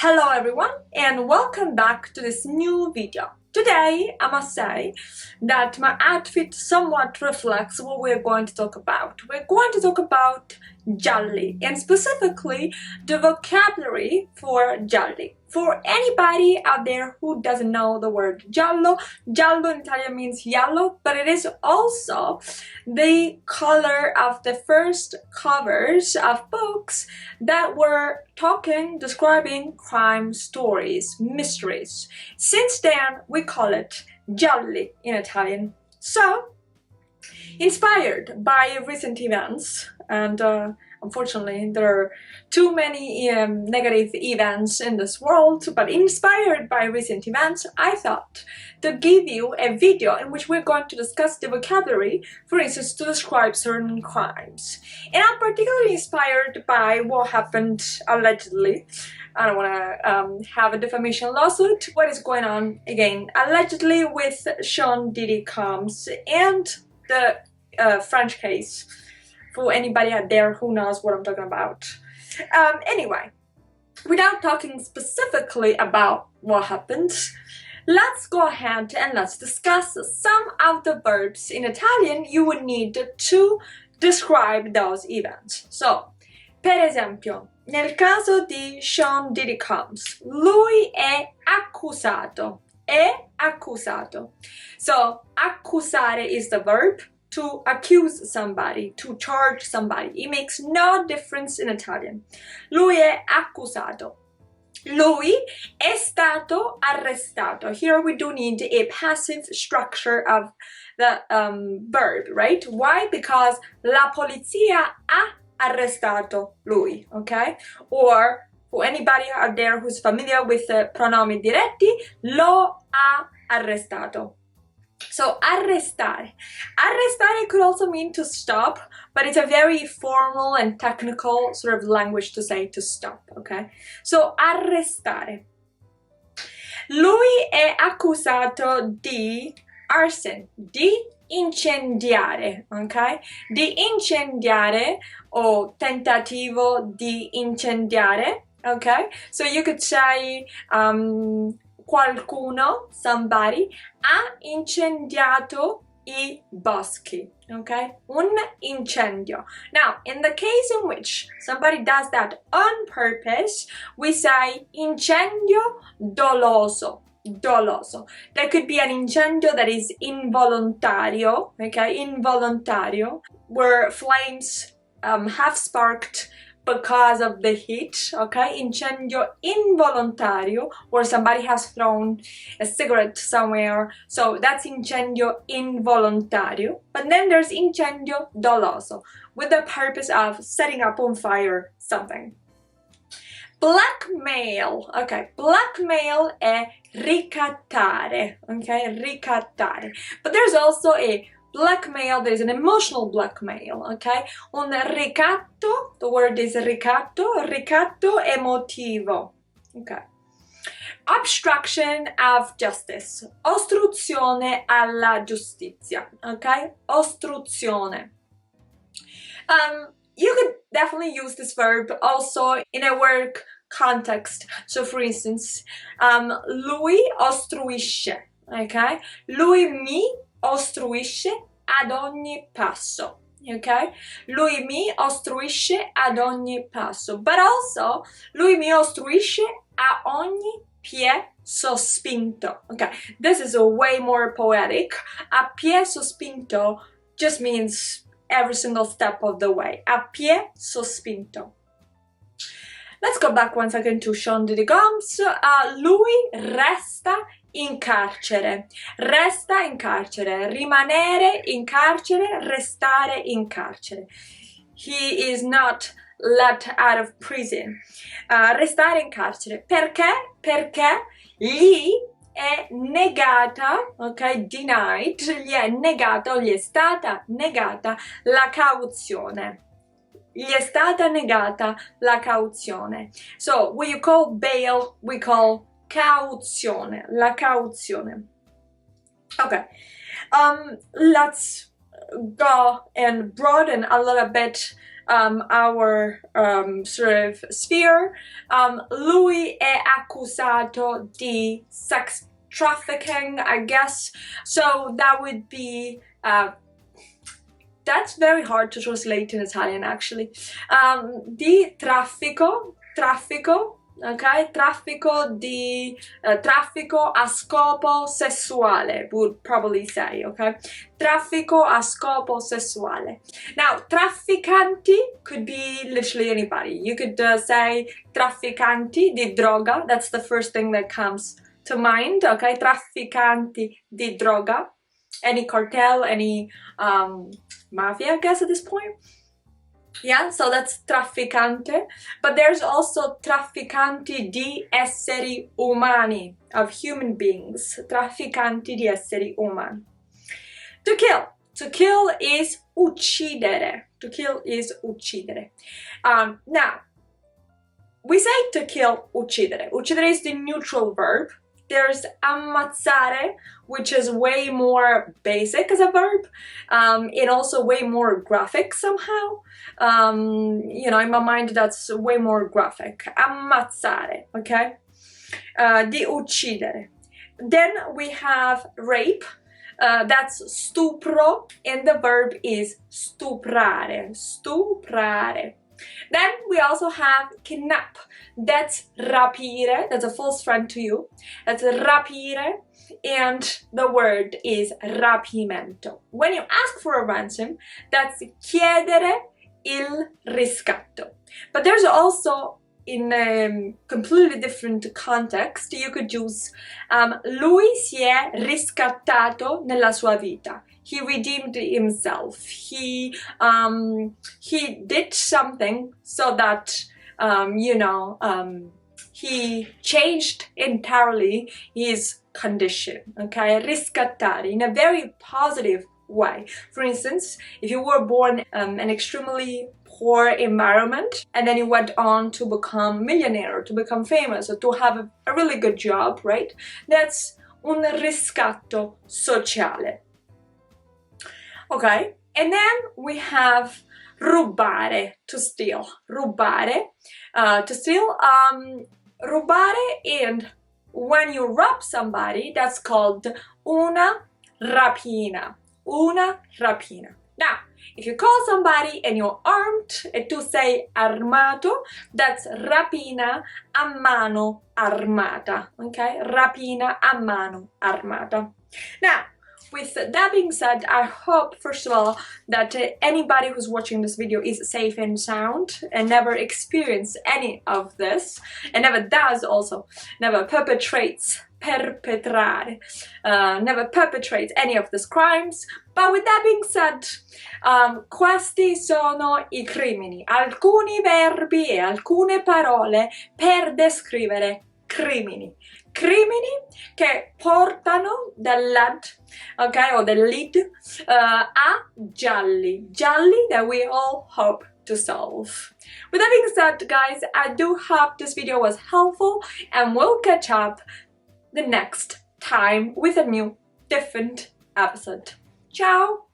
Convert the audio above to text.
Hello everyone and welcome back to this new video. Today I must say that my outfit somewhat reflects what we're going to talk about. We're going to talk about gialli and specifically the vocabulary for gialli. For anybody out there who doesn't know the word giallo, giallo in Italian means yellow, but it is also the color of the first covers of books that were describing crime stories, mysteries. Since then, we call it gialli in Italian. So, inspired by recent events, and unfortunately there are too many negative events in this world, but inspired by recent events, I thought to give you a video in which we're going to discuss the vocabulary, for instance, to describe certain crimes. And I'm particularly inspired by what happened allegedly. I don't want to have a defamation lawsuit. What is going on again allegedly with Sean Diddy Combs and the French case, for anybody out there who knows what I'm talking about. Anyway, without talking specifically about what happened, let's go ahead and let's discuss some of the verbs in Italian you would need to describe those events. So, per esempio, nel caso di Sean Diddy Combs, lui è accusato. È accusato. So, accusare is the verb. To accuse somebody, to charge somebody. It makes no difference in Italian. Lui è accusato. Lui è stato arrestato. Here we do need a passive structure of the verb, right? Why? Because la polizia ha arrestato lui, okay? Or for anybody out there who's familiar with the pronomi diretti, lo ha arrestato. So, arrestare. Arrestare could also mean to stop, but it's a very formal and technical sort of language to say to stop, okay? So, arrestare. Lui è accusato di arson, di incendiare, ok? Di incendiare o tentativo di incendiare, ok? So, you could say qualcuno, somebody, ha incendiato I boschi, okay? Un incendio. Now, in the case in which somebody does that on purpose, we say incendio doloso. Doloso. There could be an incendio that is involontario, okay? Involontario, where flames have sparked because of the heat, okay? Incendio involontario, where somebody has thrown a cigarette somewhere, so that's incendio involontario. But then there's incendio doloso, with the purpose of setting up on fire something. Blackmail, okay, blackmail è ricattare, okay, ricattare. But there's also a blackmail, there is an emotional blackmail, okay? Un ricatto, the word is ricatto, ricatto emotivo, okay? Obstruction of justice, ostruzione alla giustizia, okay? Ostruzione. You could definitely use this verb also in a work context. So for instance, lui ostruisce, okay? Lui mi ostruisce ad ogni passo, ok? Lui mi ostruisce ad ogni passo, but also lui mi ostruisce a ogni pie sospinto, okay? This is a way more poetic. A pie sospinto just means every single step of the way. A pie sospinto. Let's go back one second to Sean Diddy Combs. Lui resta in carcere. Resta in carcere. Rimanere in carcere. Restare in carcere. He is not let out of prison. Restare in carcere. Perché? Perché gli è negata, ok? Denied. Gli è negata o gli è stata negata la cauzione. Gli è stata negata la cauzione. So, what you call bail, we call cauzione, la cauzione. Okay, let's go and broaden a little bit our sort of sphere. Lui è accusato di sex trafficking, I guess. So that would be that's very hard to translate in Italian, actually. Di traffico, ok? Traffico a scopo sessuale, would probably say, okay? Traffico a scopo sessuale. Now, trafficanti could be literally anybody. You could say trafficanti di droga. That's the first thing that comes to mind, okay? Trafficanti di droga. Any cartel, any mafia, I guess, at this point. Yeah, so that's trafficante. But there's also trafficanti di esseri umani, of human beings. Trafficanti di esseri umani. To kill. To kill is uccidere. To kill is uccidere. Now, we say to kill uccidere. Uccidere is the neutral verb. There's ammazzare, which is way more basic as a verb, and also way more graphic somehow. You know, in my mind, that's way more graphic. Ammazzare, okay? Di uccidere. Then we have rape. That's stupro, and the verb is stuprare. Stuprare. Then we also have kidnap. That's rapire. That's a false friend to you. That's rapire, and the word is rapimento. When you ask for a ransom, that's chiedere il riscatto. But there's also, in a completely different context, you could use lui si è riscattato nella sua vita. He redeemed himself. He did something so that you know, he changed entirely his condition. Okay, riscattare in a very positive way. For instance, if you were born in an extremely poor environment and then you went on to become millionaire, to become famous, or to have a really good job, right? That's un riscatto sociale. Okay, and then we have rubare, to steal. Rubare, to steal. Rubare, and when you rob somebody, that's called una rapina. Una rapina. Now, if you call somebody and you're armed, and to say armato, that's rapina a mano armata. Okay, rapina a mano armata. Now, with that being said, I hope, first of all, that anybody who's watching this video is safe and sound and never experienced any of this, and never does also, never perpetrates any of these crimes. But with that being said, questi sono I crimini, alcuni verbi e alcune parole per descrivere crimini. Crimini che portano dall'ad, okay, or the lead, a gialli. Gialli that we all hope to solve. With that being said, guys, I do hope this video was helpful, and we'll catch up the next time with a new, different episode. Ciao!